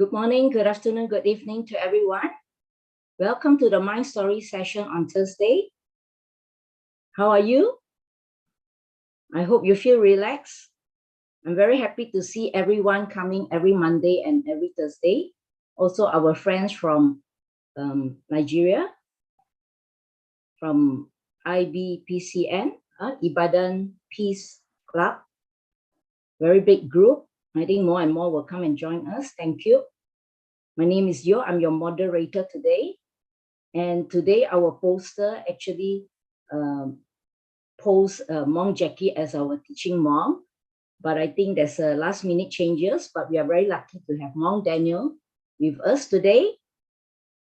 Good morning, good afternoon, good evening to everyone. Welcome to the Mind Story session on Thursday. How are you? I hope you feel relaxed. I'm very happy to see everyone coming every Monday and every Thursday. Also our friends from Nigeria, from IBPCN, Ibadan Peace Club. Very big group. I think more and more will come and join us. Thank you. My name is Yo. I'm your moderator today. And today our poster actually posts Mom Jackie as our teaching mom. But I think there's a last minute changes, but we are very lucky to have Mom Daniel with us today.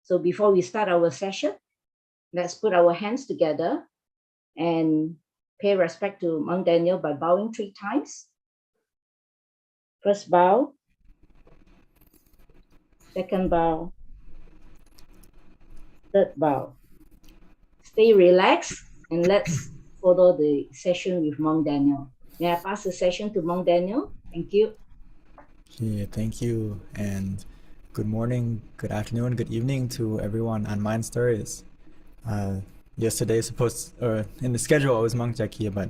So before we start our session, let's put our hands together and pay respect to Mom Daniel by bowing 3 times. First bow, second bow, third bow. Stay relaxed and let's follow the session with Mom Daniel. May I pass the session to Mom Daniel? Thank you. Yeah, thank you. And good morning, good afternoon, good evening to everyone on Mind Stories. Yesterday, in the schedule, it was Monk Jackie, but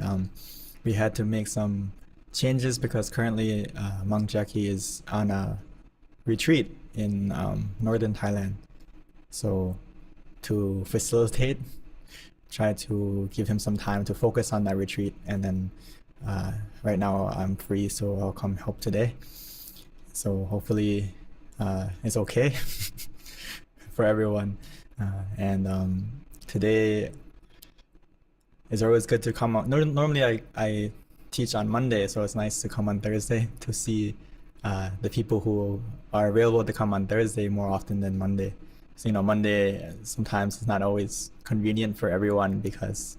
we had to make some changes because currently Monk Jackie is on a retreat in northern Thailand. So to facilitate, try to give him some time to focus on that retreat, and then right now I'm free, so I'll come help today. So hopefully it's okay for everyone. Today is always good to come on. Normally I teach on Monday, so it's nice to come on Thursday to see the people who are available to come on Thursday more often than Monday. So, Monday sometimes it's not always convenient for everyone because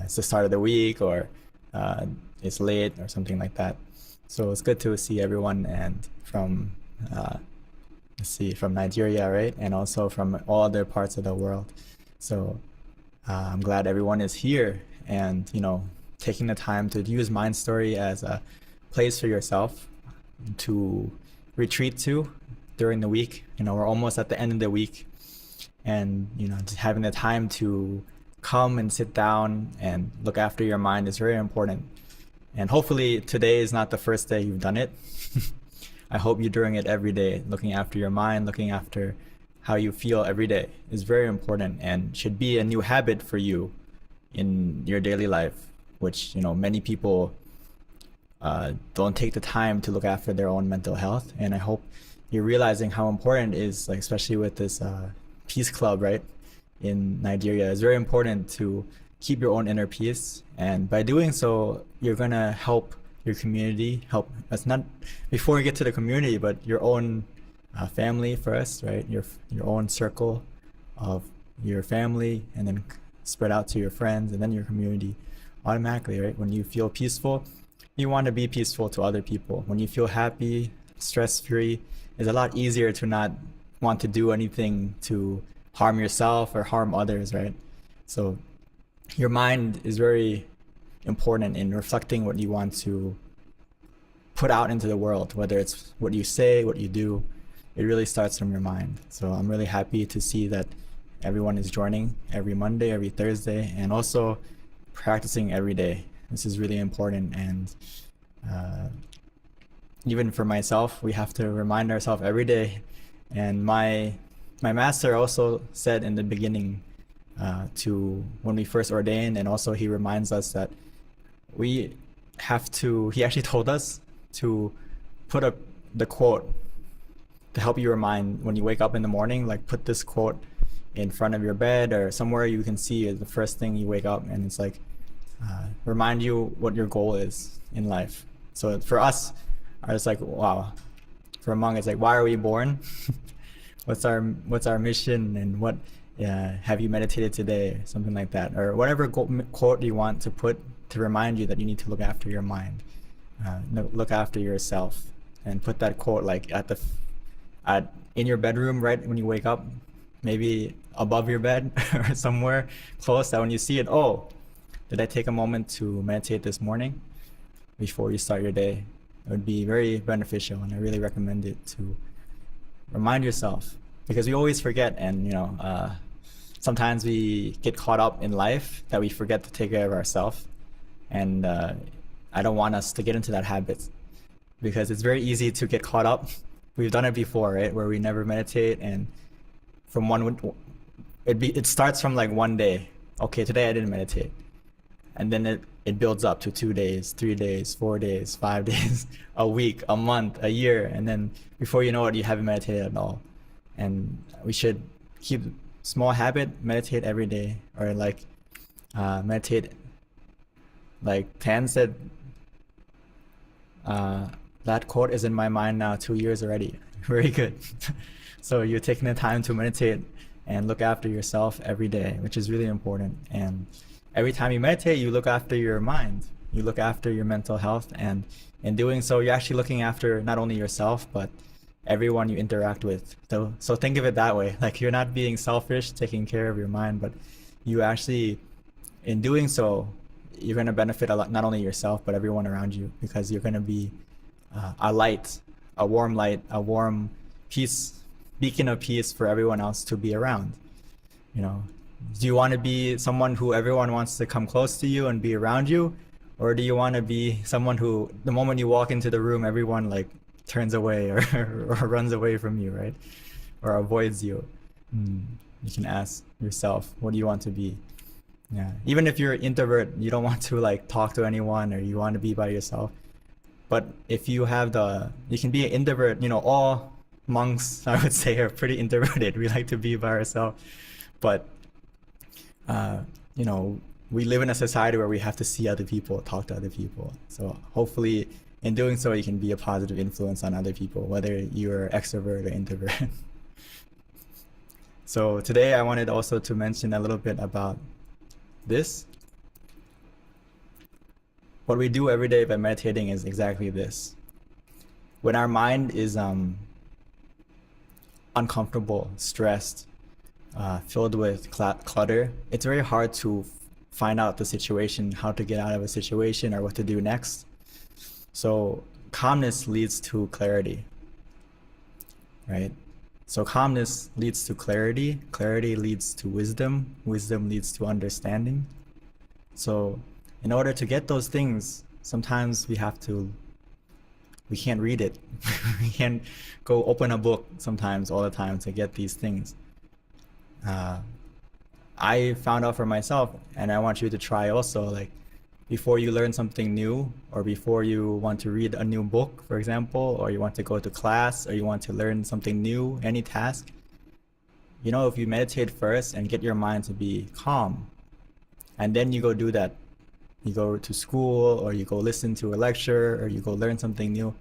it's the start of the week or it's late or something like that. So it's good to see everyone, and from from Nigeria, right? And also from all other parts of the world. So I'm glad everyone is here and, taking the time to use Mind Story as a place for yourself to retreat to during the week. We're almost at the end of the week, and, just having the time to come and sit down and look after your mind is very important. And hopefully today is not the first day you've done it. I hope you're doing it every day. Looking after your mind, looking after how you feel every day is very important and should be a new habit for you in your daily life, which, many people don't take the time to look after their own mental health. And I hope you're realizing how important it is, like especially with this peace club, right, in Nigeria. It's very important to keep your own inner peace, and by doing so you're gonna help your community, that's not before you get to the community, but your own family first, right? Your own circle of your family, and then spread out to your friends, and then your community automatically, right? When you feel peaceful, you want to be peaceful to other people. When you feel happy, stress-free, it's a lot easier to not want to do anything to harm yourself or harm others, right? So your mind is very important in reflecting what you want to put out into the world, whether it's what you say, what you do. It really starts from your mind. So I'm really happy to see that everyone is joining every Monday, every Thursday, and also practicing every day. This is really important, and even for myself, we have to remind ourselves every day. And my master also said in the beginning, to when we first ordained, and also he reminds us that he actually told us to put up the quote to help you remind when you wake up in the morning, like put this quote in front of your bed or somewhere you can see it the first thing you wake up, and it's like remind you what your goal is in life. So for us, it's like, wow. For Hmong, it's like, why are we born? What's our mission, and what have you meditated today? Something like that, or whatever quote you want to put to remind you that you need to look after your mind, look after yourself, and put that quote like in your bedroom, right when you wake up, maybe above your bed or somewhere close, that when you see it, oh, did I take a moment to meditate this morning before you start your day? It would be very beneficial, and I really recommend it to remind yourself, because we always forget, and sometimes we get caught up in life that we forget to take care of ourselves. And I don't want us to get into that habit, because it's very easy to get caught up. We've done it before, right? Where we never meditate, and from it starts from like one day. Okay, today I didn't meditate, and then it builds up to 2 days, 3 days, 4 days, 5 days, a week, a month, a year, and then before you know it, you haven't meditated at all. And we should keep small habit, meditate every day, or like meditate. Like Tan said, that quote is in my mind now 2 years already. Very good. So you're taking the time to meditate and look after yourself every day, which is really important. And every time you meditate, you look after your mind, you look after your mental health, and in doing so, you're actually looking after not only yourself, but everyone you interact with. So think of it that way. Like, you're not being selfish, taking care of your mind, but you actually, in doing so, you're going to benefit a lot, not only yourself, but everyone around you, because you're going to be a light, a warm beacon of peace for everyone else to be around. Do you want to be someone who everyone wants to come close to you and be around you? Or do you want to be someone who, the moment you walk into the room, everyone like turns away or runs away from you, right? Or avoids you? You can ask yourself, what do you want to be? Yeah. Even if you're an introvert, you don't want to like talk to anyone, or you want to be by yourself. But if you have you can be an introvert. All monks, I would say, are pretty introverted. We like to be by ourselves. But we live in a society where we have to see other people, talk to other people. So hopefully in doing so, you can be a positive influence on other people, whether you're extrovert or introvert. So today I wanted also to mention a little bit about this. What we do every day by meditating is exactly this. When our mind is uncomfortable, stressed, filled with clutter, it's very hard to find out the situation, how to get out of a situation, or what to do next. So calmness leads to clarity, right? So calmness leads to clarity, clarity leads to wisdom, wisdom leads to understanding. So in order to get those things, sometimes we can't read it. We can't go open a book sometimes all the time to get these things. I found out for myself, and I want you to try also, like, before you learn something new, or before you want to read a new book, for example, or you want to go to class, or you want to learn something new, any task, if you meditate first and get your mind to be calm, and then you go do that, you go to school, or you go listen to a lecture, or you go learn something new,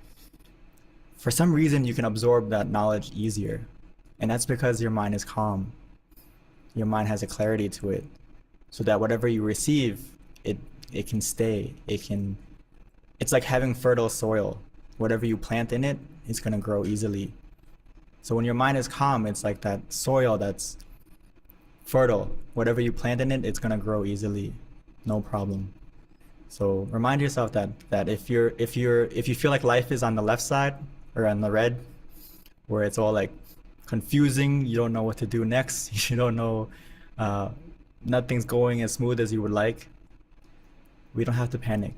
for some reason you can absorb that knowledge easier. And that's because your mind is calm. Your mind has a clarity to it, so that whatever you receive, it can stay. It's like having fertile soil. Whatever you plant in it, it's gonna grow easily. So when your mind is calm, it's like that soil that's fertile. Whatever you plant in it, it's gonna grow easily, no problem. So remind yourself that if you feel like life is on the left side or on the red, where it's all like confusing, you don't know what to do next, you don't know, nothing's going as smooth as you would like, we don't have to panic.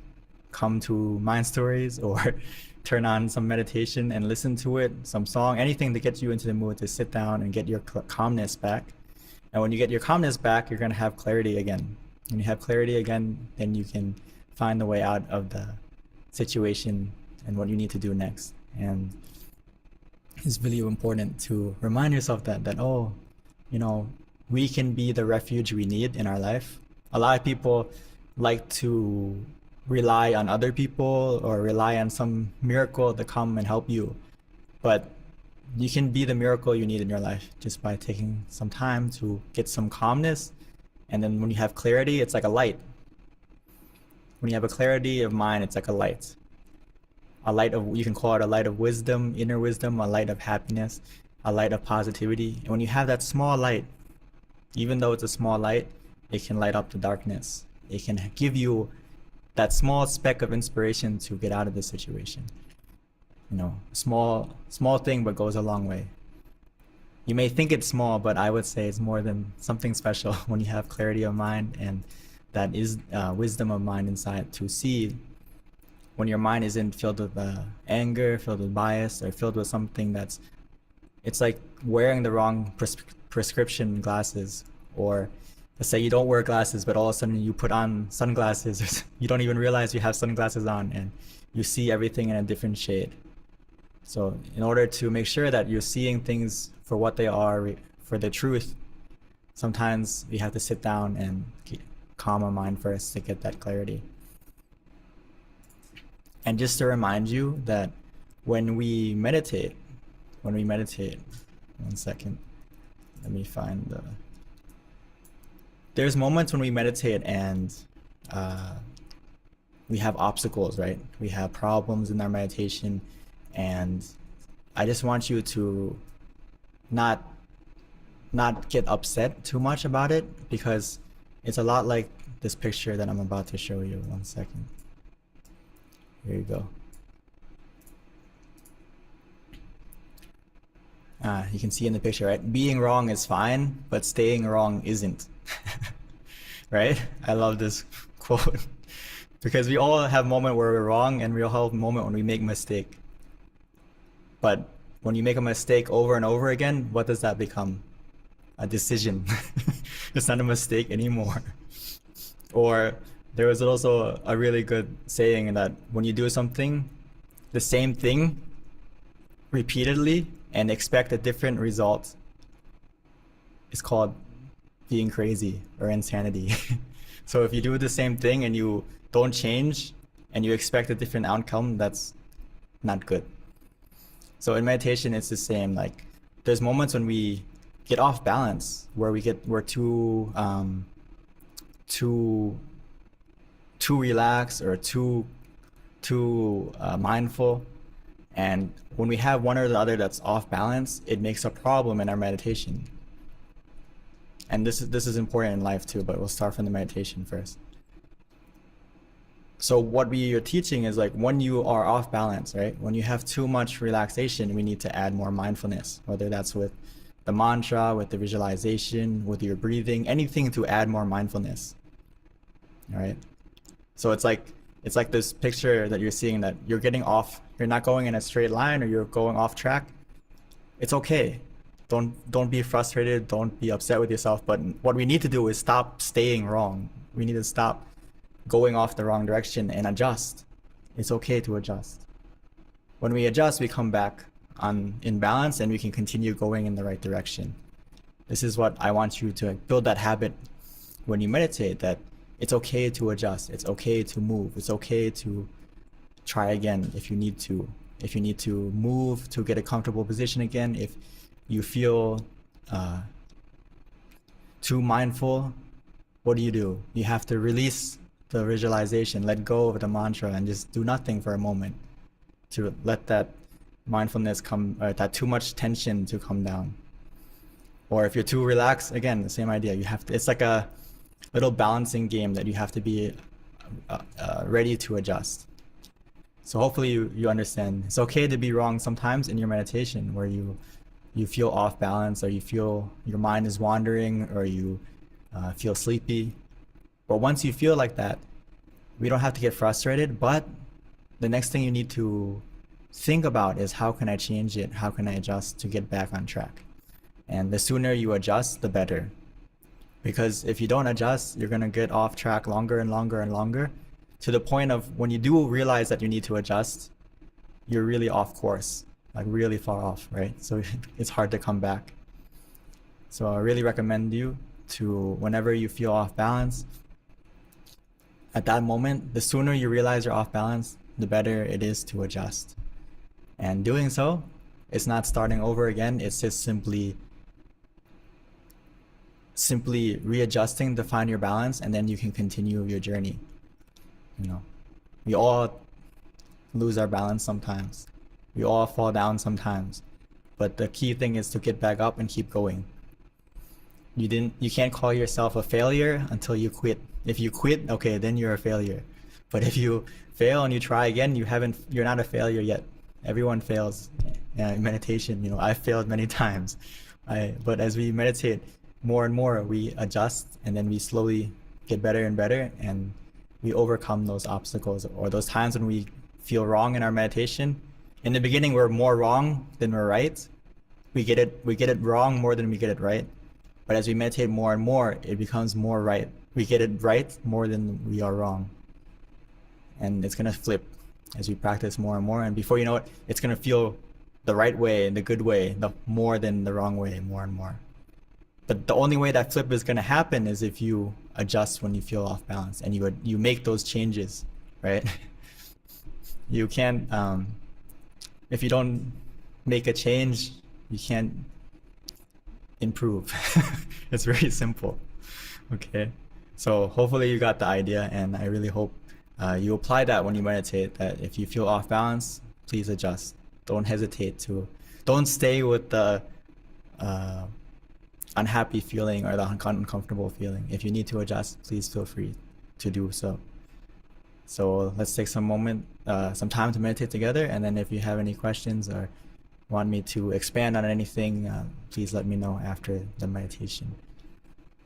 Come to Mind Stories, or turn on some meditation and listen to it, some song, anything to get you into the mood to sit down and get your calmness back. And when you get your calmness back, you're going to have clarity again. When you have clarity again, then you can find the way out of the situation and what you need to do next. And it's really important to remind yourself that we can be the refuge we need in our life. A lot of people like to rely on other people or rely on some miracle to come and help you, but you can be the miracle you need in your life just by taking some time to get some calmness. And then when you have clarity, it's like a light. When you have a clarity of mind, it's like a light of, you can call it a light of wisdom, inner wisdom, a light of happiness, a light of positivity. And when you have that small light, even though it's a small light, it can light up the darkness. It can give you that small speck of inspiration to get out of the situation. Small thing, but goes a long way. you may think it's small, but I would say it's more than something special when you have clarity of mind, and that is wisdom of mind inside to see when your mind isn't filled with anger, filled with bias, or filled with something that's, it's like wearing the wrong prescription glasses. Or let's say you don't wear glasses, but all of a sudden you put on sunglasses. You don't even realize you have sunglasses on, and you see everything in a different shade. So in order to make sure that you're seeing things for what they are, for the truth, sometimes we have to sit down and calm our mind first to get that clarity. And just to remind you that when we meditate, one second, let me find the, there's moments when we meditate and we have obstacles, right? We have problems in our meditation, and I just want you to not get upset too much about it, because it's a lot like this picture that I'm about to show you. One second. Here you go. You can see in the picture, right? Being wrong is fine, but staying wrong isn't. Right? I love this quote because we all have a moment where we're wrong, and we all have a moment when we make a mistake. But when you make a mistake over and over again, what does that become? A decision. It's not a mistake anymore. Or there was also a really good saying that when you do something, the same thing repeatedly and expect a different result, it's called being crazy or insanity. So if you do the same thing and you don't change and you expect a different outcome, that's not good. So in meditation, it's the same. Like there's moments when we get off balance, where we're too relaxed or too mindful. And when we have one or the other that's off balance, it makes a problem in our meditation. And this is important in life too, but we'll start from the meditation first. So what we are teaching is like when you are off balance, right? When you have too much relaxation, we need to add more mindfulness, whether that's with the mantra, with the visualization, with your breathing, anything to add more mindfulness. All right. So it's like this picture that you're seeing, that you're getting off, you're not going in a straight line, or you're going off track. It's okay. Don't be frustrated, don't be upset with yourself. But what we need to do is stop staying wrong. We need to stop going off the wrong direction and adjust. It's okay to adjust. When we adjust, we come back in balance, and we can continue going in the right direction. This is what I want you to build, that habit when you meditate, that it's okay to adjust. It's okay to move. It's okay to try again if you need to. If you need to move to get a comfortable position again, if you feel too mindful, what do? You have to release the visualization, let go of the mantra, and just do nothing for a moment to let that mindfulness come, or that too much tension to come down. Or if you're too relaxed, again, the same idea. You have to, it's like a little balancing game that you have to be ready to adjust. So hopefully you understand. It's okay to be wrong sometimes in your meditation, where you feel off balance, or you feel your mind is wandering, or you feel sleepy. But once you feel like that, we don't have to get frustrated, but the next thing you need to think about is, how can I change it? How can I adjust to get back on track? And the sooner you adjust, the better. Because if you don't adjust, you're gonna get off track longer and longer and longer, to the point of when you do realize that you need to adjust, you're really off course, like really far off, right? So it's hard to come back. So I really recommend you to, whenever you feel off balance, at that moment, the sooner you realize you're off balance, the better it is to adjust. And doing so, it's not starting over again, it's just simply readjusting to find your balance, and then you can continue your journey. You know, we all lose our balance sometimes. We all fall down sometimes. But the key thing is to get back up and keep going. You can't call yourself a failure until you quit. If you quit, okay, then you're a failure. But if you fail and you try again, you're not a failure yet. Everyone fails in meditation. You know, I've failed many times. But as we meditate more and more, we adjust, and then we slowly get better and better, and we overcome those obstacles or those times when we feel wrong in our meditation. In the beginning, we're more wrong than we're right. We get it wrong more than we get it right. But as we meditate more and more, it becomes more right. We get it right more than we are wrong. And it's gonna flip as we practice more and more. And before you know it, it's gonna feel the right way, the good way, the more than the wrong way, more and more. But the only way that flip is gonna happen is if you adjust when you feel off balance and you make those changes, right? You can't, if you don't make a change, you can't improve. It's very simple. Okay, so hopefully you got the idea, and I really hope you apply that when you meditate, that if you feel off balance, please adjust. Don't hesitate to, don't stay with the unhappy feeling or the uncomfortable feeling. If you need to adjust, please feel free to do so. So let's take some time to meditate together, and then if you have any questions or want me to expand on anything, please let me know after the meditation.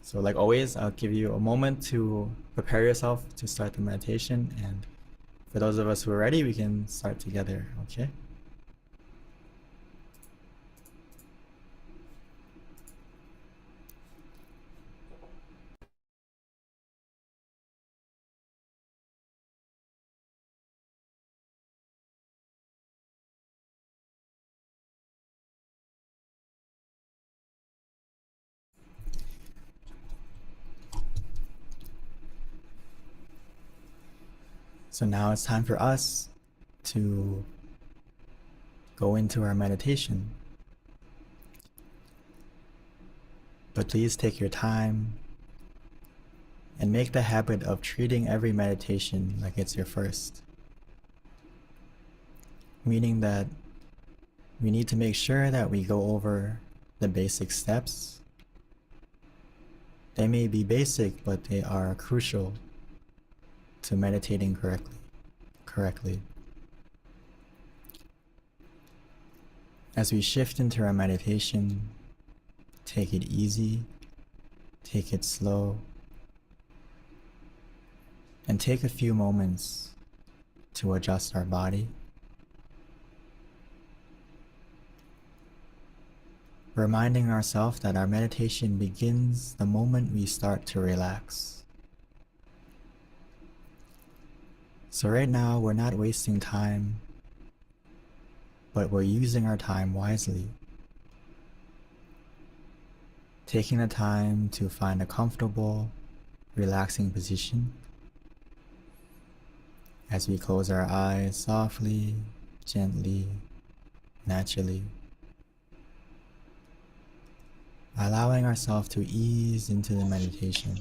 So like always, I'll give you a moment to prepare yourself to start the meditation, and for those of us who are ready, we can start together, okay? So now it's time for us to go into our meditation. But please take your time and make the habit of treating every meditation like it's your first. Meaning that we need to make sure that we go over the basic steps. They may be basic, but they are crucial to meditating correctly. As we shift into our meditation, take it easy, take it slow, and take a few moments to adjust our body. Reminding ourselves that our meditation begins the moment we start to relax. So right now, we're not wasting time, but we're using our time wisely. Taking the time to find a comfortable, relaxing position as we close our eyes softly, gently, naturally. Allowing ourselves to ease into the meditation.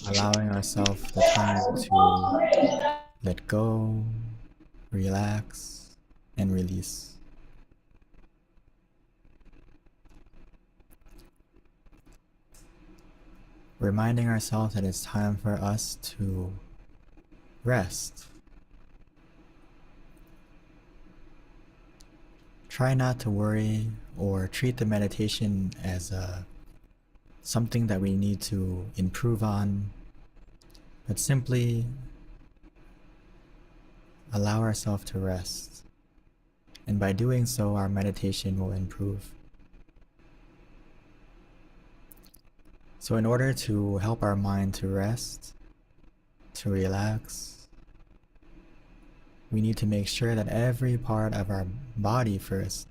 Allowing ourselves the time to let go, relax, and release. Reminding ourselves that it's time for us to rest. Try not to worry or treat the meditation as something that we need to improve on, but simply allow ourselves to rest. And by doing so, our meditation will improve. So in order to help our mind to rest, to relax, we need to make sure that every part of our body first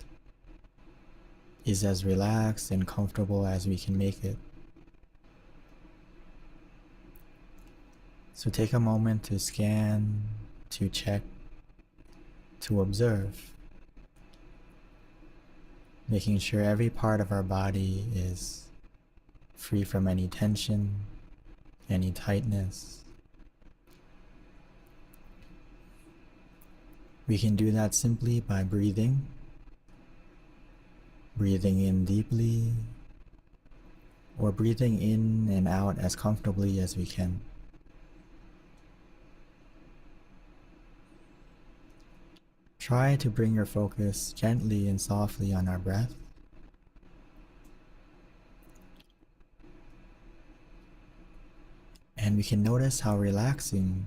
is as relaxed and comfortable as we can make it. So take a moment to scan, to check, to observe, making sure every part of our body is free from any tension, any tightness. We can do that simply by breathing in deeply, or breathing in and out as comfortably as we can. Try to bring your focus gently and softly on our breath. And we can notice how relaxing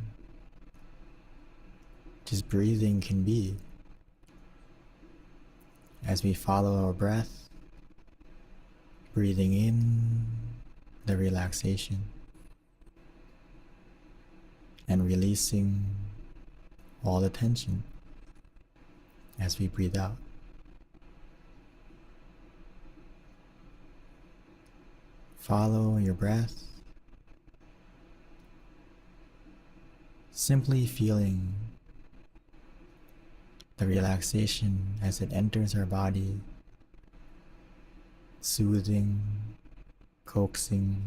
just breathing can be as we follow our breath, breathing in the relaxation and releasing all the tension as we breathe out. Follow your breath, simply feeling the relaxation as it enters our body, soothing, coaxing,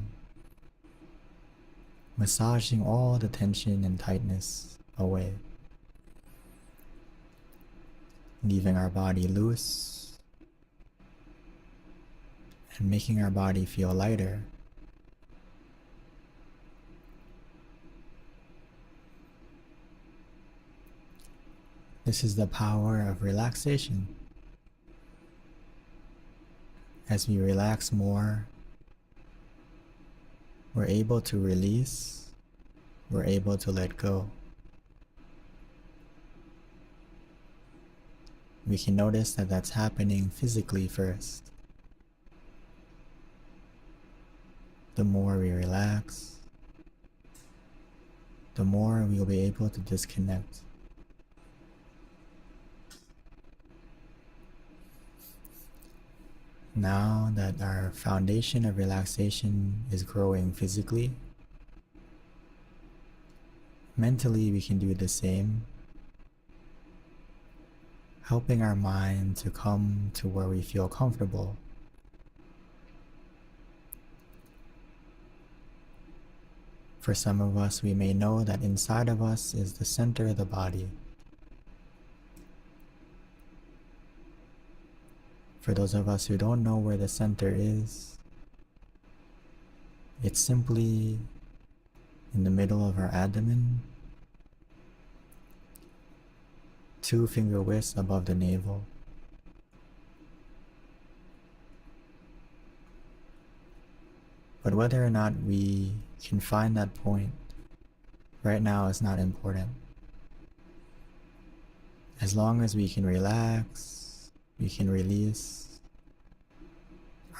massaging all the tension and tightness away, leaving our body loose and making our body feel lighter. This is the power of relaxation. As we relax more, we're able to release, we're able to let go. We can notice that that's happening physically first. The more we relax, the more we'll be able to disconnect. Now that our foundation of relaxation is growing physically, mentally we can do the same, helping our mind to come to where we feel comfortable. For some of us, we may know that inside of us is the center of the body. For those of us who don't know where the center is, it's simply in the middle of our abdomen, 2 finger widths above the navel. But whether or not we can find that point right now is not important. As long as we can relax, we can release,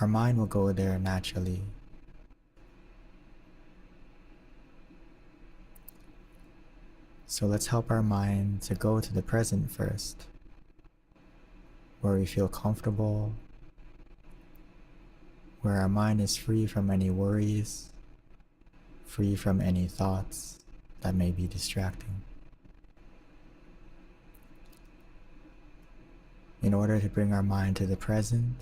our mind will go there naturally. So let's help our mind to go to the present first, where we feel comfortable, where our mind is free from any worries, free from any thoughts that may be distracting. In order to bring our mind to the present,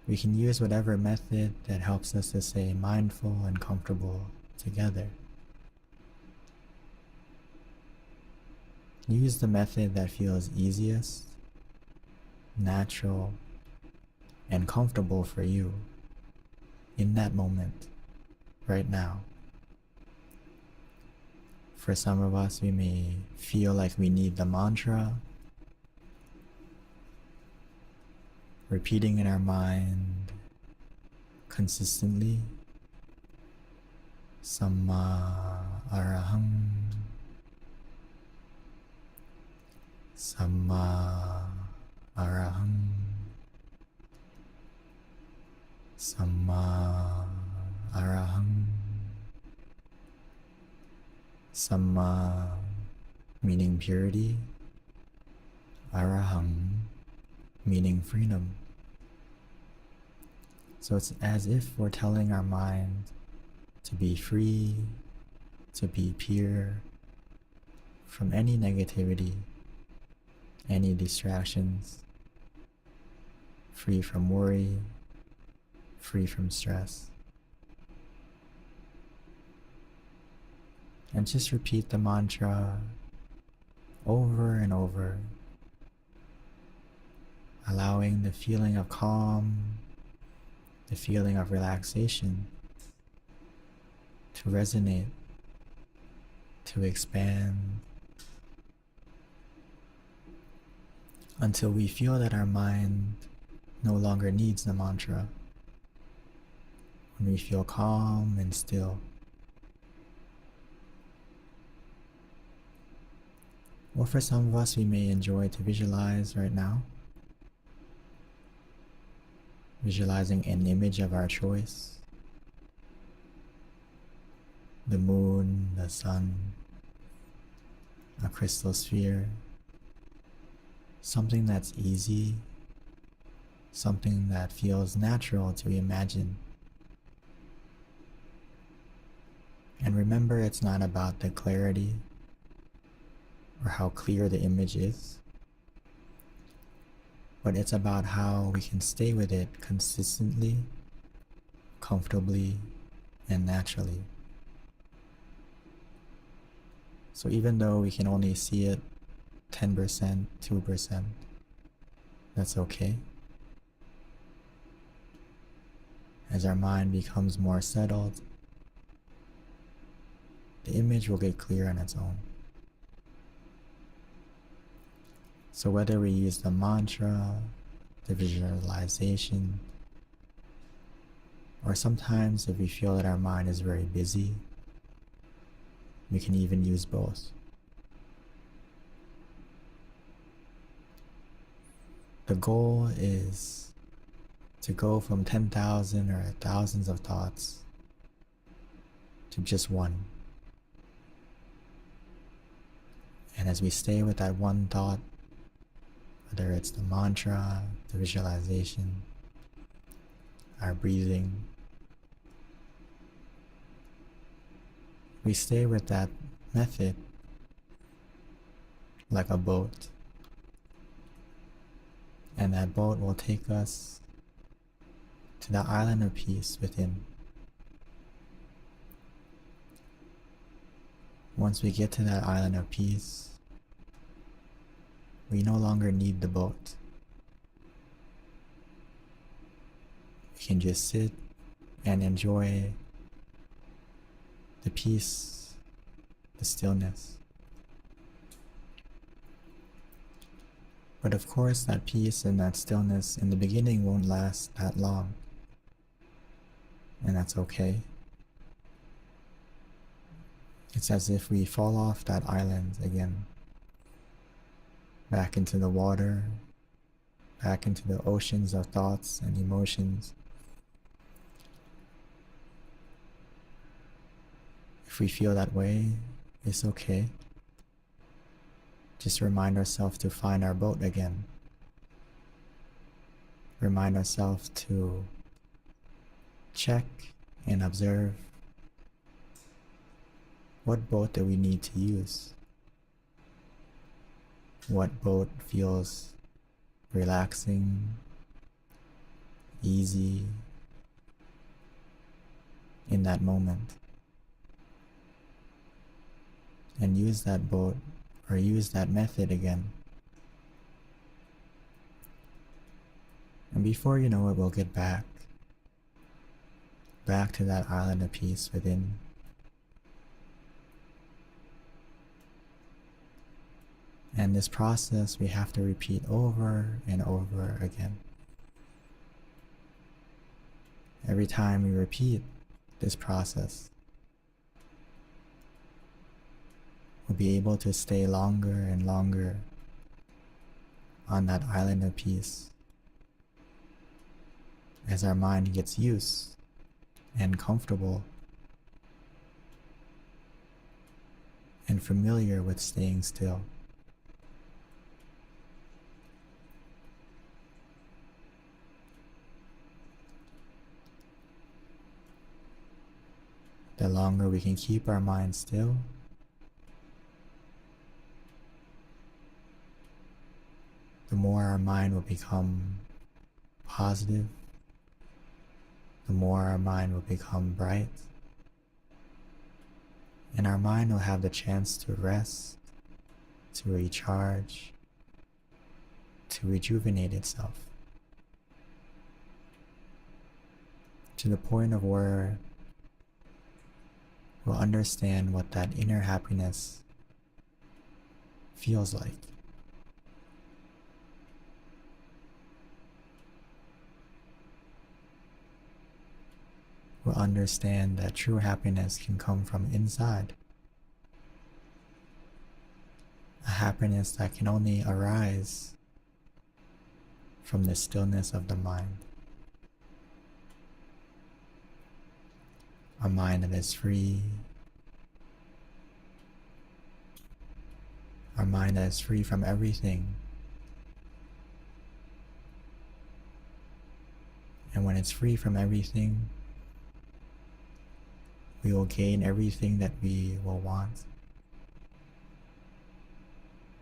we can use whatever method that helps us to stay mindful and comfortable together. Use the method that feels easiest, natural, and comfortable for you in that moment, right now. For some of us, we may feel like we need the mantra, repeating in our mind consistently, Samma Araham, Samma Araham, Samma Araham. Samma meaning purity, Araham meaning freedom. So it's as if we're telling our mind to be free, to be pure from any negativity, any distractions, free from worry, free from stress. And just repeat the mantra over and over, allowing the feeling of calm, the feeling of relaxation to resonate, to expand, until we feel that our mind no longer needs the mantra. When we feel calm and still. Or for some of us, we may enjoy to visualize right now. Visualizing an image of our choice. The moon, the sun, a crystal sphere. Something that's easy. Something that feels natural to imagine. And remember, it's not about the clarity or how clear the image is, but it's about how we can stay with it consistently, comfortably, and naturally. So even though we can only see it 10%, 2%, that's okay. As our mind becomes more settled, the image will get clear on its own. So whether we use the mantra, the visualization, or sometimes if we feel that our mind is very busy, we can even use both. The goal is to go from 10,000 or thousands of thoughts to just one. And as we stay with that one thought, whether it's the mantra, the visualization, our breathing, we stay with that method like a boat. And that boat will take us to the island of peace within. Once we get to that island of peace, we no longer need the boat. We can just sit and enjoy the peace, the stillness. But of course, that peace and that stillness in the beginning won't last that long. And that's okay. It's as if we fall off that island again, back into the water, back into the oceans of thoughts and emotions. If we feel that way, it's okay. Just remind ourselves to find our boat again. Remind ourselves to check and observe what boat do we need to use. What boat feels relaxing, easy in that moment. And use that boat or use that method again. And before you know it, we'll get back to that island of peace within. And this process we have to repeat over and over again. Every time we repeat this process, we'll be able to stay longer and longer on that island of peace as our mind gets used and comfortable and familiar with staying still. The longer we can keep our mind still, the more our mind will become positive, the more our mind will become bright, and our mind will have the chance to rest, to recharge, to rejuvenate itself, to the point of where we'll understand what that inner happiness feels like. will understand that true happiness can come from inside. A happiness that can only arise from the stillness of the mind. A mind that is free. A mind that is free from everything. And when it's free from everything, we will gain everything that we will want.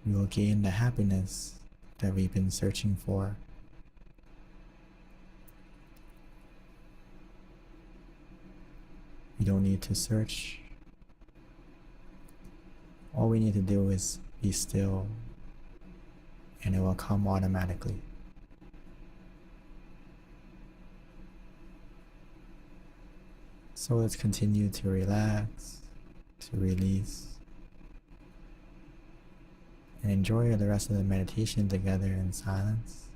We will gain the happiness that we've been searching for. We don't need to search. All we need to do is be still, and it will come automatically. So let's continue to relax, to release, and enjoy the rest of the meditation together in silence.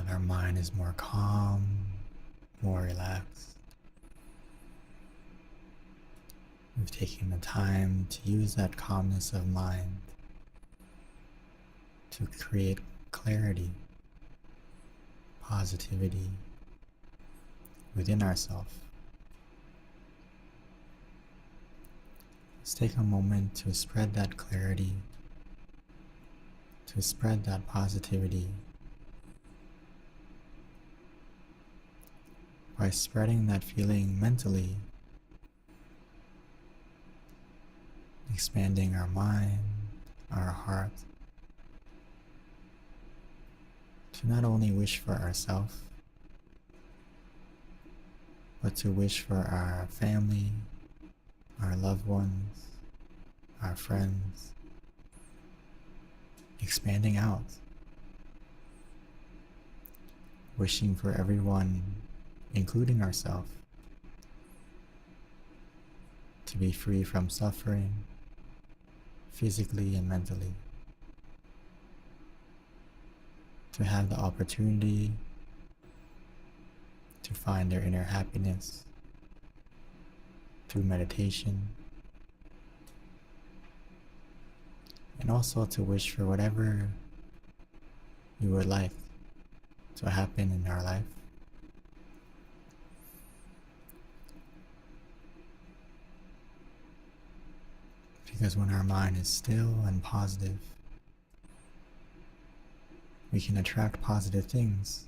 that our mind is more calm, more relaxed. We've taken the time to use that calmness of mind to create clarity, positivity within ourselves. Let's take a moment to spread that clarity, to spread that positivity by spreading that feeling mentally, expanding our mind, our heart, to not only wish for ourselves, but to wish for our family, our loved ones, our friends, expanding out, wishing for everyone, including ourselves, to be free from suffering, physically and mentally, to have the opportunity to find their inner happiness through meditation, and also to wish for whatever you would like to happen in our life. Because when our mind is still and positive, we can attract positive things.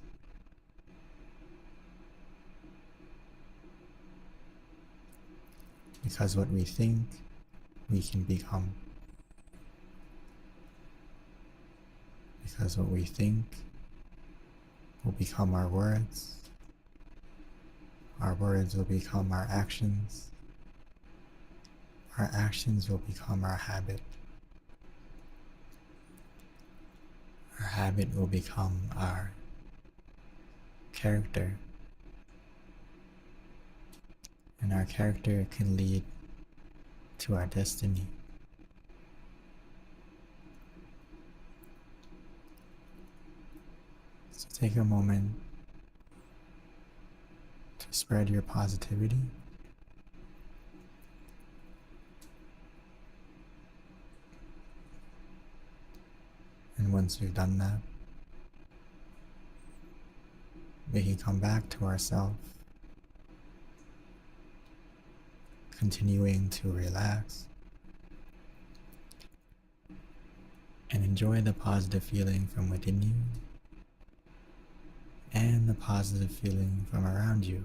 Because what we think, we can become. Because what we think will become our words will become our actions will become our habit will become our character, and our character can lead to our destiny. So take a moment to spread your positivity. And once we've done that, we can come back to ourselves, continuing to relax and enjoy the positive feeling from within you and the positive feeling from around you,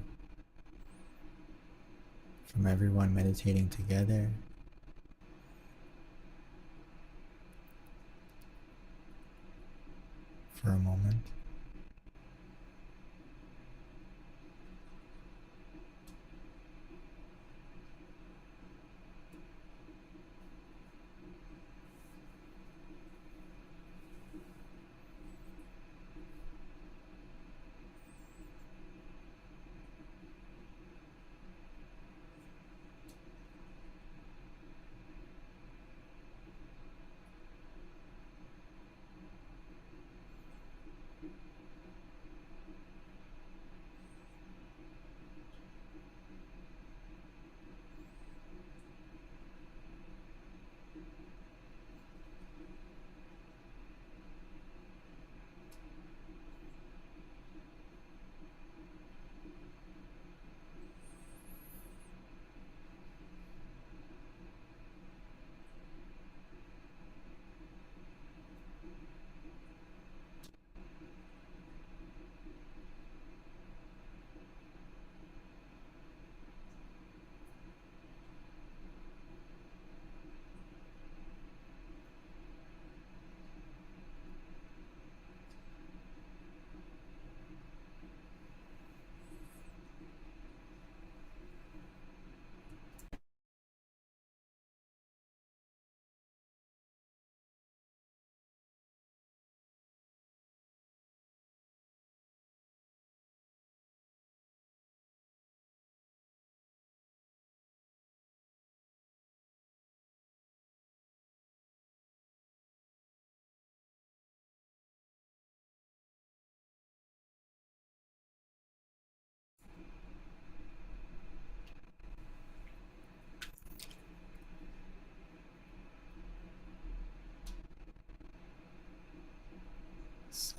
from everyone meditating together, for a moment.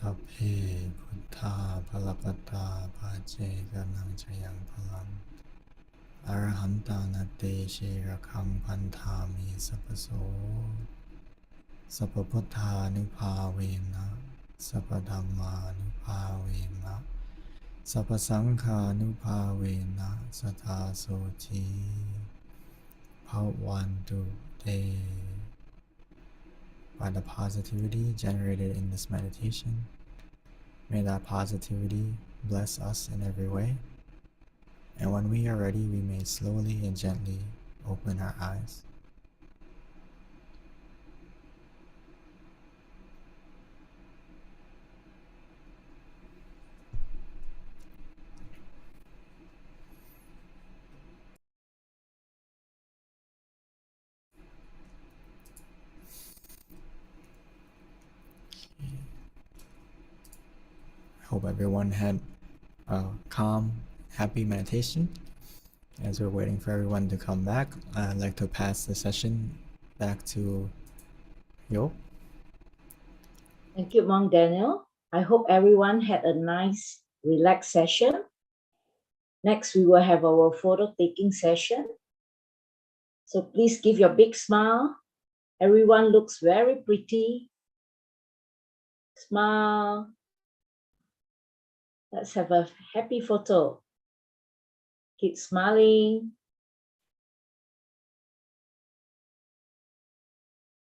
สัพเพพุทธาภลปัตตาภาเจกนังชยังพลังอรหันตานาเตเชระคังพันธามิสัพพโสสัพพพุทธานุภาเวนะสัพพธัมมานุภาเวนะสัพพสังฆานุภาเวนะสัทธาโสจิภวันตุเต. By the positivity generated in this meditation, may that positivity bless us in every way. And when we are ready, we may slowly and gently open our eyes. I hope everyone had a calm, happy meditation. As we're waiting for everyone to come back, I'd like to pass the session back to Yo. Thank you, Monk Daniel. I hope everyone had a nice, relaxed session. Next, we will have our photo taking session. So please give your big smile. Everyone looks very pretty. Smile. Let's have a happy photo. Keep smiling.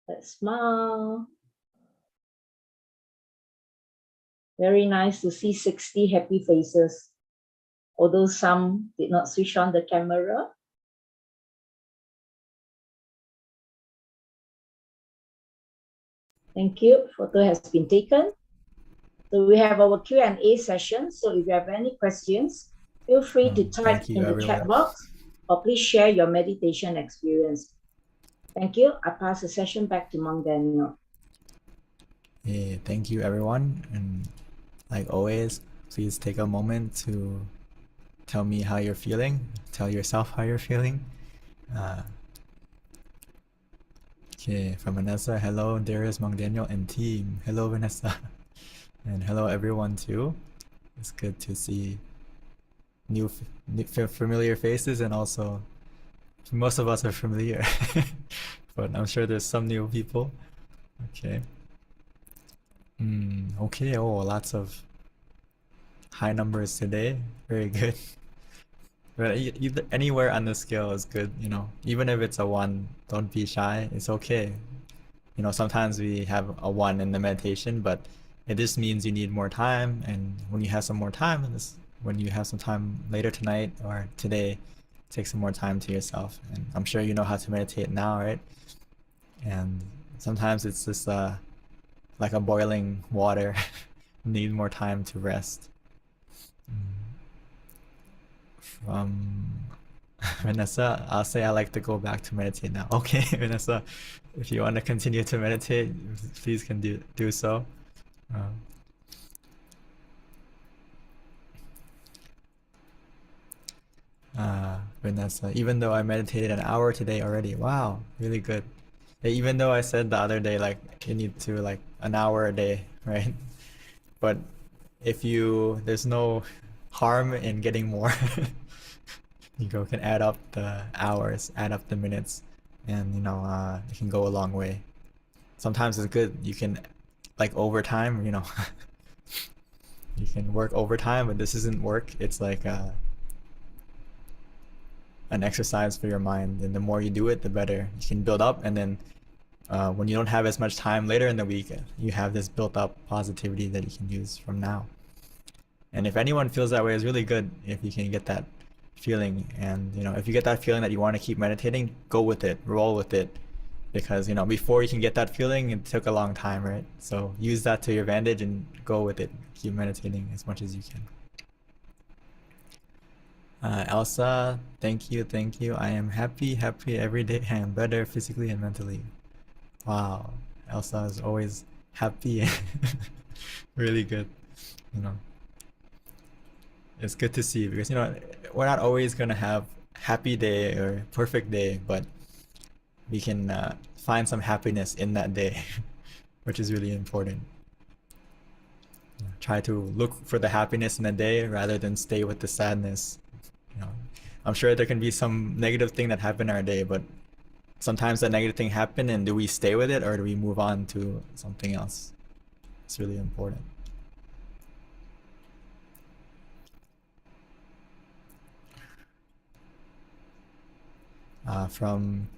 Let's smile. Very nice to see 60 happy faces, although some did not switch on the camera. Thank you. Photo has been taken. So we have our Q&A session. So if you have any questions, feel free to type in the chat box or please share your meditation experience. Thank you. I pass the session back to Monk Daniel. Hey, thank you, everyone. And like always, please take a moment to tell me how you're feeling. Tell yourself how you're feeling. Okay, from Vanessa, hello, dearest Monk Daniel and team. Hello, Vanessa. And hello, everyone, too. It's good to see new familiar faces, and also most of us are familiar, but I'm sure there's some new people. Okay. Okay, oh, lots of high numbers today. Very good. But anywhere on the scale is good, you know. Even if it's a 1, don't be shy. It's okay. You know, sometimes we have a 1 in the meditation, but it just means you need more time. And when you have some more time, when you have some time later tonight or today, take some more time to yourself. And I'm sure you know how to meditate now, right? And sometimes it's just like a boiling water. Need more time to rest. From Vanessa, I'll say I like to go back to meditate now. Okay, Vanessa, if you want to continue to meditate, please can do so. Vanessa, even though I meditated an hour today already, wow, really good. Even though I said the other day, like, you need to like an hour a day, right? But if there's no harm in getting more. You can add up the hours, add up the minutes, and you know, it can go a long way. Sometimes it's good, you can like overtime, you know. You can work overtime, but this isn't work. It's like an exercise for your mind, and the more you do it, the better. You can build up, and then when you don't have as much time later in the week, you have this built up positivity that you can use from now. And if anyone feels that way, it's really good if you can get that feeling. And you know, if you get that feeling that you want to keep meditating, go with it, roll with it, because you know, before you can get that feeling, it took a long time, right? So use that to your advantage and go with it. Keep meditating as much as you can. Elsa, thank you. I am happy every day. I am better physically and mentally. Wow, Elsa is always happy. Really good, you know. It's good to see, because you know, we're not always gonna have happy day or perfect day, but we can find some happiness in that day, which is really important. Try to look for the happiness in the day rather than stay with the sadness. You know, I'm sure there can be some negative thing that happened in our day, but sometimes that negative thing happen, and do we stay with it or do we move on to something else? It's really important. From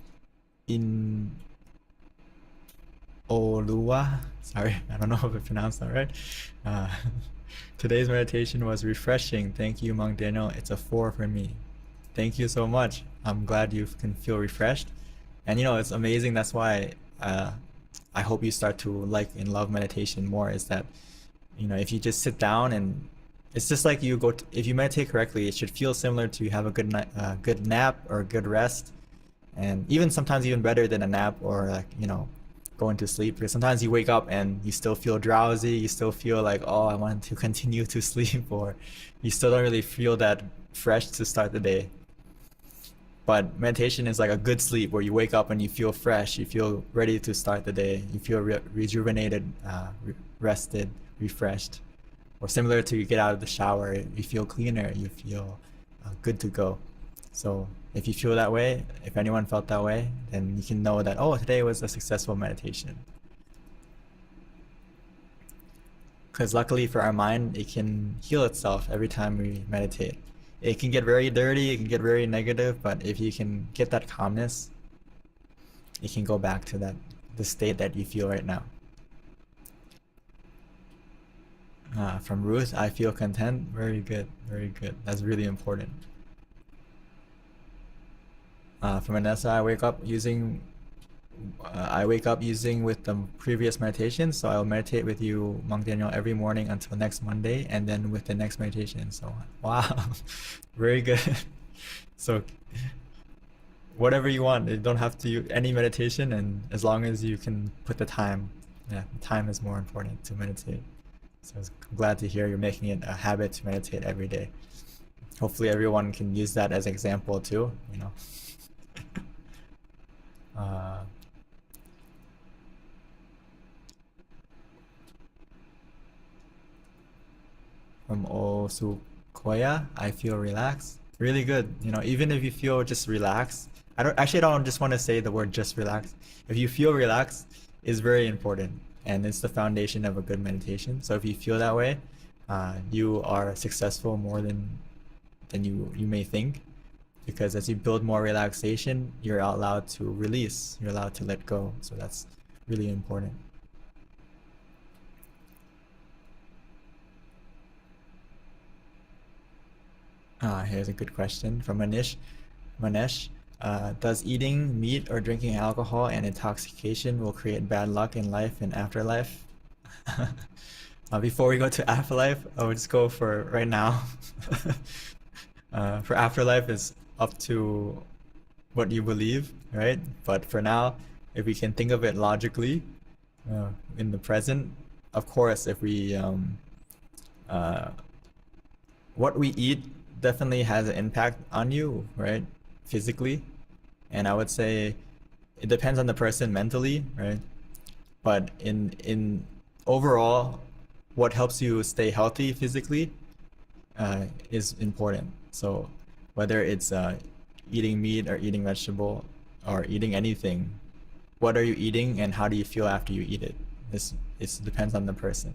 In Olua, sorry, I don't know if I pronounced that right. Uh, Today's meditation was refreshing. Thank you, Monk Daniel. It's a 4 for me. Thank you so much. I'm glad you can feel refreshed. And it's amazing. That's why I hope you start to like and love meditation more. Is that, if you just sit down, and it's just like if you meditate correctly, it should feel similar to have a good nap or a good rest. And even sometimes even better than a nap or going to sleep, because sometimes you wake up and you still feel drowsy, you still feel like, oh, I want to continue to sleep, or you still don't really feel that fresh to start the day. But meditation is like a good sleep where you wake up and you feel fresh, you feel ready to start the day, you feel rejuvenated, rested, refreshed. Or similar to you get out of the shower, you feel cleaner, you feel good to go. So if you feel that way, if anyone felt that way, then you can know that, oh, today was a successful meditation. Because luckily for our mind, it can heal itself every time we meditate. It can get very dirty, it can get very negative, but if you can get that calmness, it can go back to the state that you feel right now. From Ruth, I feel content. Very good, very good. That's really important. From Vanessa, I wake up using with the previous meditation, so I'll meditate with you, Monk Daniel, every morning until next Monday, and then with the next meditation and so on. Wow, very good. So whatever you want, you don't have to use any meditation, and as long as you can put the time. Yeah, time is more important to meditate. So I'm glad to hear you're making it a habit to meditate every day. Hopefully everyone can use that as example too, From Osukoya, I feel relaxed. Really good. Even if you feel just relaxed, I don't just want to say the word just relaxed. If you feel relaxed, is very important, and it's the foundation of a good meditation. So if you feel that way, you are successful more than you may think, because as you build more relaxation, you're allowed to release, you're allowed to let go. So that's really important. Here's a good question from Manesh. Does eating meat or drinking alcohol and intoxication will create bad luck in life and afterlife? Before we go to afterlife, I would just go for right now. For afterlife is up to what you believe, right? But for now, if we can think of it logically, in the present, of course, if we what we eat definitely has an impact on you, right? Physically. And I would say it depends on the person mentally, right? But in overall, what helps you stay healthy physically is important. So whether it's eating meat or eating vegetable or eating anything, what are you eating and how do you feel after you eat it? It depends on the person.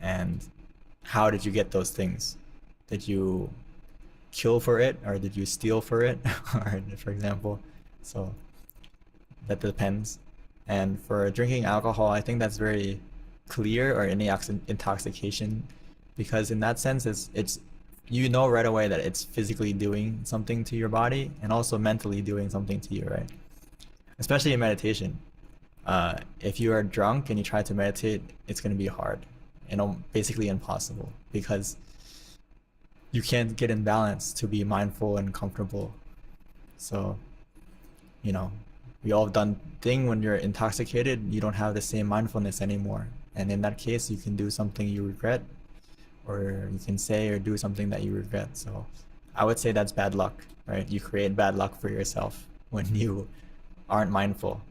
And how did you get those things? Did you kill for it, or did you steal for it, or for example? So that depends. And for drinking alcohol, I think that's very clear, or any intoxication, because in that sense, it's right away that it's physically doing something to your body and also mentally doing something to you, right? Especially in meditation. If you are drunk and you try to meditate, it's going to be hard and basically impossible, because you can't get in balance to be mindful and comfortable. So, we all have done thing when you're intoxicated, you don't have the same mindfulness anymore. And in that case, you can do something you regret, or you can say or do something that you regret. So I would say that's bad luck, right? You create bad luck for yourself when you aren't mindful.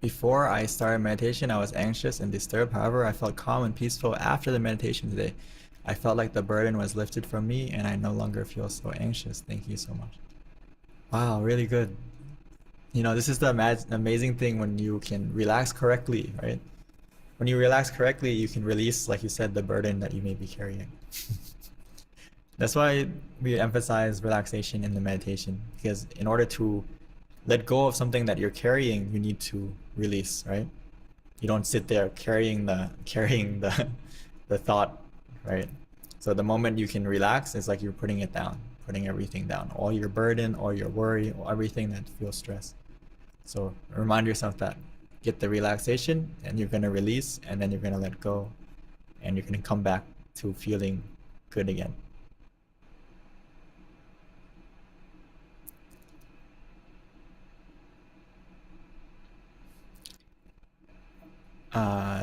Before I started meditation, I was anxious and disturbed. However, I felt calm and peaceful after the meditation today. I felt like the burden was lifted from me and I no longer feel so anxious. Thank you so much. Wow, really good. You know, this is the amazing thing when you can relax correctly, right? When you relax correctly, you can release, like you said, the burden that you may be carrying. That's why we emphasize relaxation in the meditation, because in order to let go of something that you're carrying, you need to release, right? You don't sit there carrying the the thought, right? So the moment you can relax, it's like you're putting it down, putting everything down, all your burden, all your worry, everything that feels stress. So remind yourself that, get the relaxation, and you're gonna release, and then you're gonna let go, and you're gonna come back to feeling good again.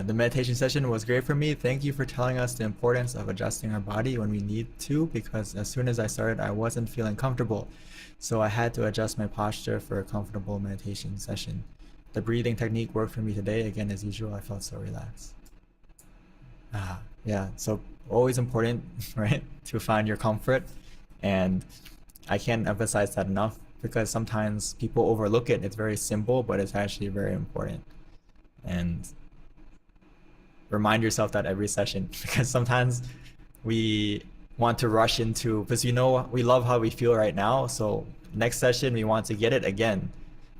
The meditation session was great for me. Thank you for telling us the importance of adjusting our body when we need to, because as soon as I started, I wasn't feeling comfortable. So I had to adjust my posture for a comfortable meditation session. The breathing technique worked for me today. Again, as usual, I felt so relaxed. Yeah, so always important, right, to find your comfort. And I can't emphasize that enough, because sometimes people overlook it. It's very simple, but it's actually very important. And remind yourself that every session, because sometimes we want to rush into, because we love how we feel right now, so next session we want to get it again.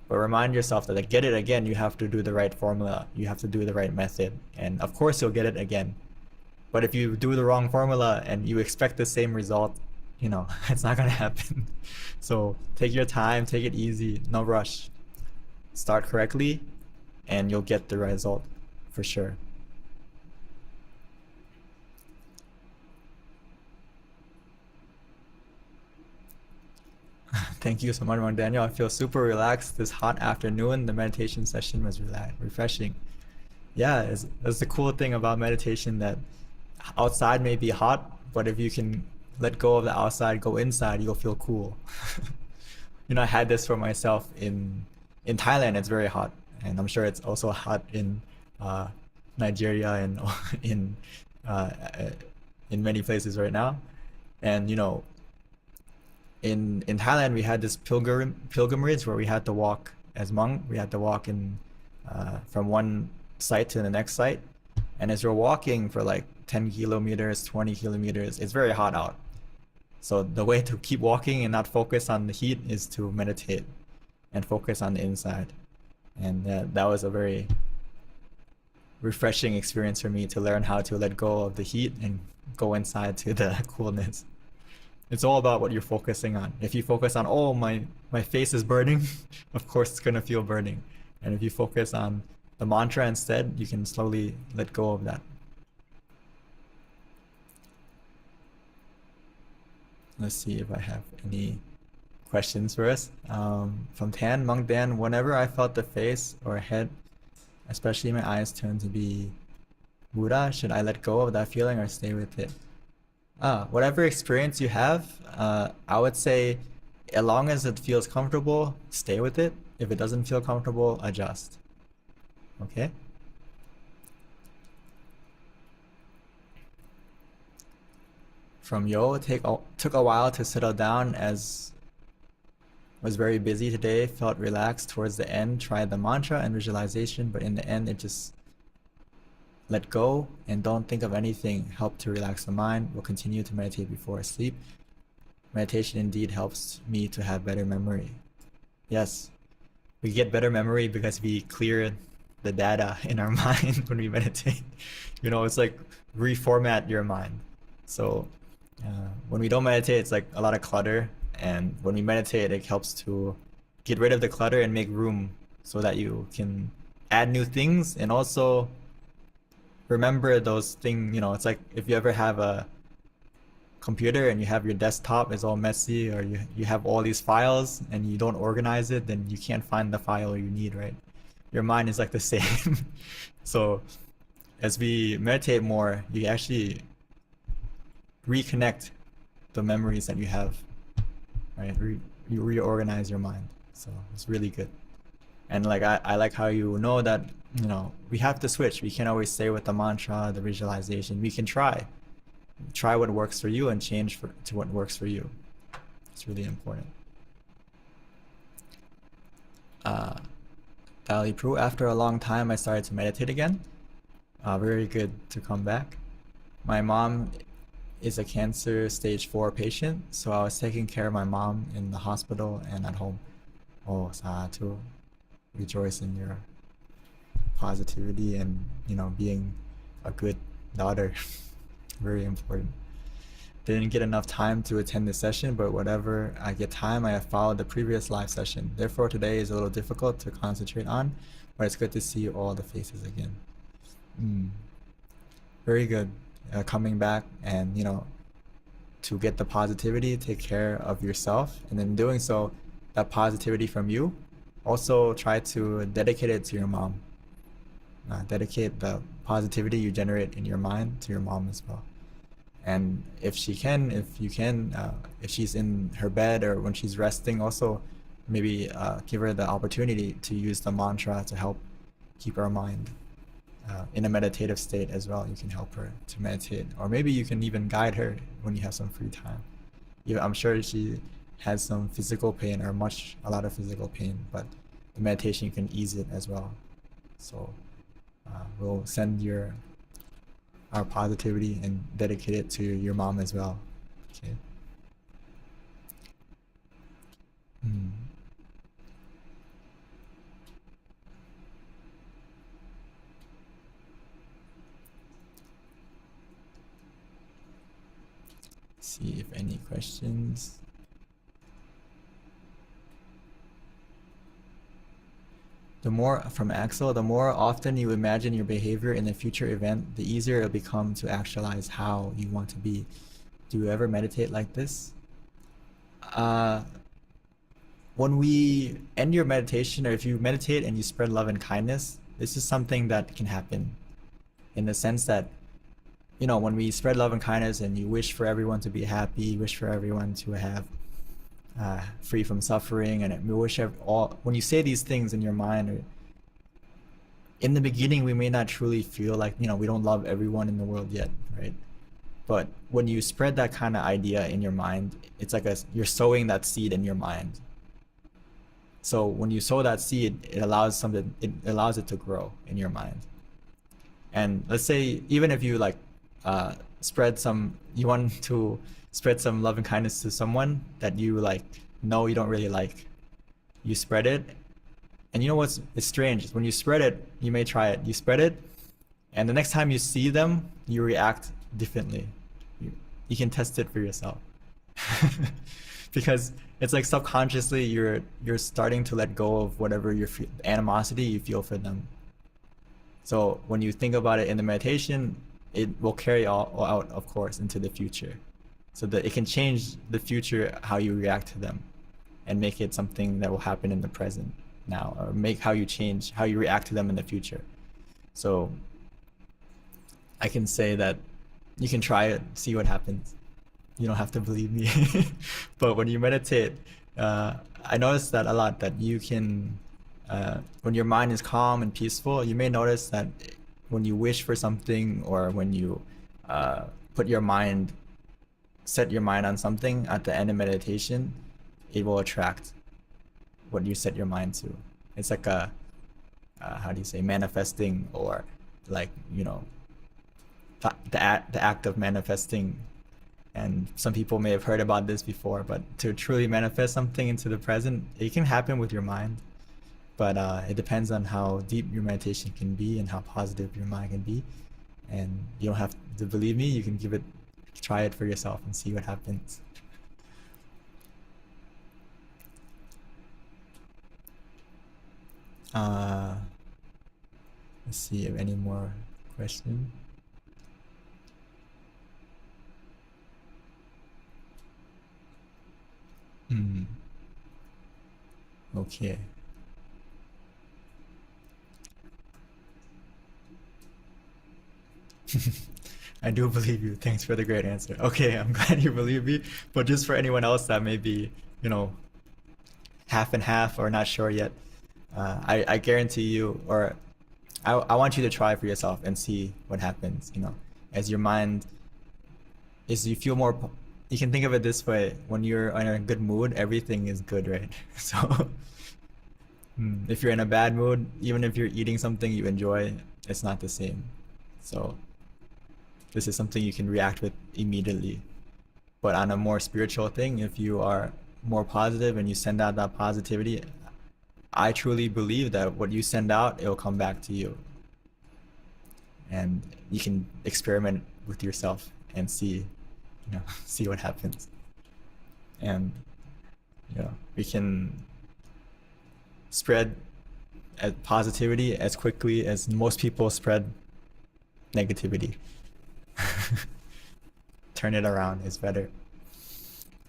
But remind yourself that to get it again, you have to do the right formula, you have to do the right method, and of course you'll get it again. But if you do the wrong formula and you expect the same result, it's not gonna happen. So take your time, take it easy, no rush. Start correctly and you'll get the result for sure. Thank you so much, Daniel. I feel super relaxed this hot afternoon. The meditation session was refreshing. Yeah, it's the cool thing about meditation, that outside may be hot, but if you can let go of the outside, go inside, you'll feel cool. I had this for myself in Thailand. It's very hot, and I'm sure it's also hot in Nigeria and in many places right now. And in Thailand, we had this pilgrimage where we had to walk as monk. We had to walk in from one site to the next site, and as you're walking for like 10 kilometers, 20 kilometers, it's very hot out. So the way to keep walking and not focus on the heat is to meditate and focus on the inside. And that was a very refreshing experience for me, to learn how to let go of the heat and go inside to the coolness. It's all about what you're focusing on. If you focus on, oh, my face is burning, of course it's gonna feel burning. And if you focus on the mantra instead, you can slowly let go of that. Let's see if I have any questions for us. From Tan, Monk Dan, whenever I felt the face or head, especially my eyes, turn to be Buddha, should I let go of that feeling or stay with it? Whatever experience you have, I would say, as long as it feels comfortable, stay with it. If it doesn't feel comfortable, adjust. Okay? From Yo, took a while to settle down, as was very busy today, felt relaxed towards the end, tried the mantra and visualization, but in the end it just let go and don't think of anything. Help to relax the mind. Will continue to meditate before sleep. Meditation indeed helps me to have better memory. Yes, we get better memory because we clear the data in our mind when we meditate. It's like reformat your mind. So when we don't meditate, it's like a lot of clutter, and when we meditate, it helps to get rid of the clutter and make room so that you can add new things, and also remember those things. It's like if you ever have a computer and you have your desktop is all messy, or you have all these files and you don't organize it, then you can't find the file you need, right? Your mind is like the same. So as we meditate more, you actually reconnect the memories that you have, right? You reorganize your mind. So it's really good. And like I like how you know that, you know, we have to switch. We can't always stay with the mantra, the visualization. We can try what works for you and change to what works for you. It's really important. Dali Pru, after a long time, I started to meditate again. Very good to come back. My mom is a cancer stage 4 patient, so I was taking care of my mom in the hospital and at home. Oh, Sadhu. Rejoice in your positivity and, you know, being a good daughter. Very important. Didn't get enough time to attend the session, but whatever I get time, I have followed the previous live session. Therefore, today is a little difficult to concentrate on, but it's good to see all the faces again. Very good. Coming back and, you know, to get the positivity, take care of yourself, and in doing so, that positivity from you, also try to dedicate it to your mom. Dedicate the positivity you generate in your mind to your mom as well. And if you can, if she's in her bed or when she's resting, also maybe give her the opportunity to use the mantra to help keep her mind in a meditative state as well. You can help her to meditate, or maybe you can even guide her when you have some free time. I'm sure she has some physical pain or a lot of physical pain, but the meditation can ease it as well. So we'll send our positivity and dedicate it to your mom as well. Okay. See if any questions. From Axel, the more often you imagine your behavior in a future event, the easier it'll become to actualize how you want to be. Do you ever meditate like this? When we end your meditation, or if you meditate and you spread love and kindness, this is something that can happen in the sense that, you know, when we spread love and kindness and you wish for everyone to be happy, wish for everyone to have free from suffering, and we wish when you say these things in your mind, or in the beginning, we may not truly feel like, you know, we don't love everyone in the world yet, right? But when you spread that kind of idea in your mind, it's like you're sowing that seed in your mind. So when you sow that seed, it allows it to grow in your mind. And let's say even if you like you want to spread some love and kindness to someone that you like know you don't really like, you spread it, and you know it's strange, when you spread it, you may try it, you spread it, and the next time you see them, you react differently. You can test it for yourself. Because it's like subconsciously you're starting to let go of whatever animosity you feel for them. So when you think about it in the meditation, it will carry all out, of course, into the future, so that it can change the future, how you react to them, and make it something that will happen in the present now, or make how you react to them in the future. So I can say that you can try it, see what happens. You don't have to believe me. But when you meditate, I noticed that a lot, that you can, when your mind is calm and peaceful, you may notice that when you wish for something, or when you set your mind on something at the end of meditation, it will attract what you set your mind to. It's like manifesting, or like, you know, the act of manifesting. And some people may have heard about this before, but to truly manifest something into the present, it can happen with your mind. But it depends on how deep your meditation can be and how positive your mind can be. And you don't have to believe me, you can try it for yourself and see what happens. Let's see if any more questions. Okay. I do believe you. Thanks for the great answer. Okay, I'm glad you believe me. But just for anyone else that may be, you know, half and half or not sure yet, I guarantee you, or I want you to try for yourself and see what happens. You know, as your mind is, you feel more. You can think of it this way: when you're in a good mood, everything is good, right? So if you're in a bad mood, even if you're eating something you enjoy, it's not the same. So this is something you can react with immediately. But on a more spiritual thing, if you are more positive and you send out that positivity, I truly believe that what you send out, it will come back to you. And you can experiment with yourself and see, see what happens. And, we can spread positivity as quickly as most people spread negativity. Turn it around is better.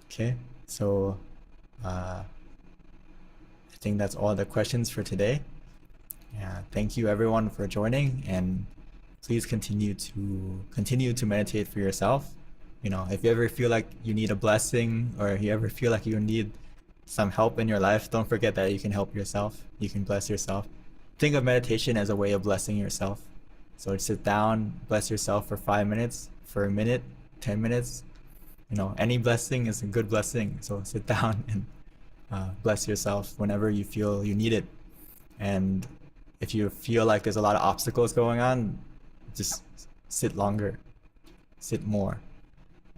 Okay, so I think that's all the questions for today. Yeah, thank you everyone for joining, and please continue to meditate for yourself. If you ever feel like you need a blessing, or if you ever feel like you need some help in your life, don't forget that you can help yourself. You can bless yourself. Think of meditation as a way of blessing yourself. So sit down, bless yourself for 5 minutes, for a minute, 10 minutes. Any blessing is a good blessing. So sit down and bless yourself whenever you feel you need it. And if you feel like there's a lot of obstacles going on, just sit longer, sit more,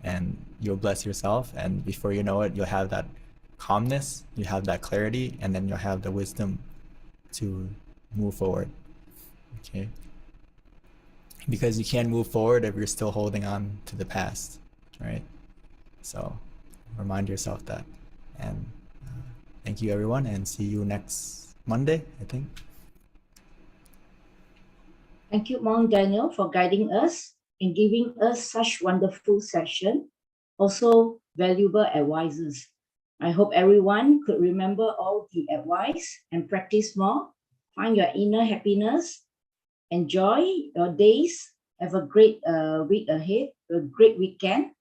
and you'll bless yourself. And before you know it, you'll have that calmness, you have that clarity, and then you'll have the wisdom to move forward. Okay? Because you can't move forward if you're still holding on to the past, right? So remind yourself that. And thank you everyone, and see you next Monday, I think. Thank you, Monk Daniel, for guiding us and giving us such wonderful session, also valuable advices. I hope everyone could remember all the advice and practice more. Find your inner happiness. Enjoy your days. Have a great week ahead, a great weekend.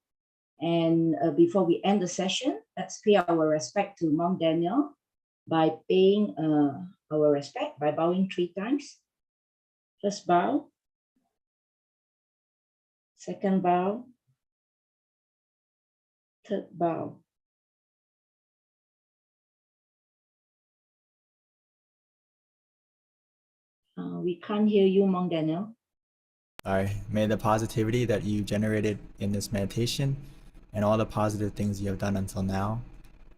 And before we end the session, let's pay our respect to Monk Daniel by paying our respect by bowing 3 times. First bow, second bow, third bow. We can't hear you, Monk Daniel. All right. May the positivity that you generated in this meditation and all the positive things you have done until now,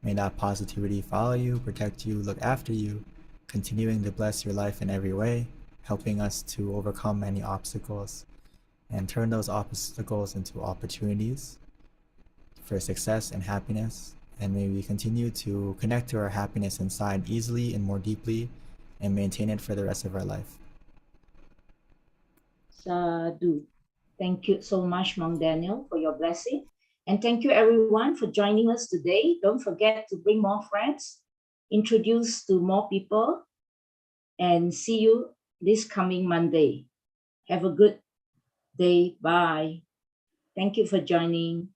may that positivity follow you, protect you, look after you, continuing to bless your life in every way, helping us to overcome any obstacles and turn those obstacles into opportunities for success and happiness. And may we continue to connect to our happiness inside easily and more deeply, and maintain it for the rest of our life. Sadhu. Thank you so much, Monk Daniel, for your blessing. And thank you everyone for joining us today. Don't forget to bring more friends, introduce to more people, and see you this coming Monday. Have a good day. Bye. Thank you for joining.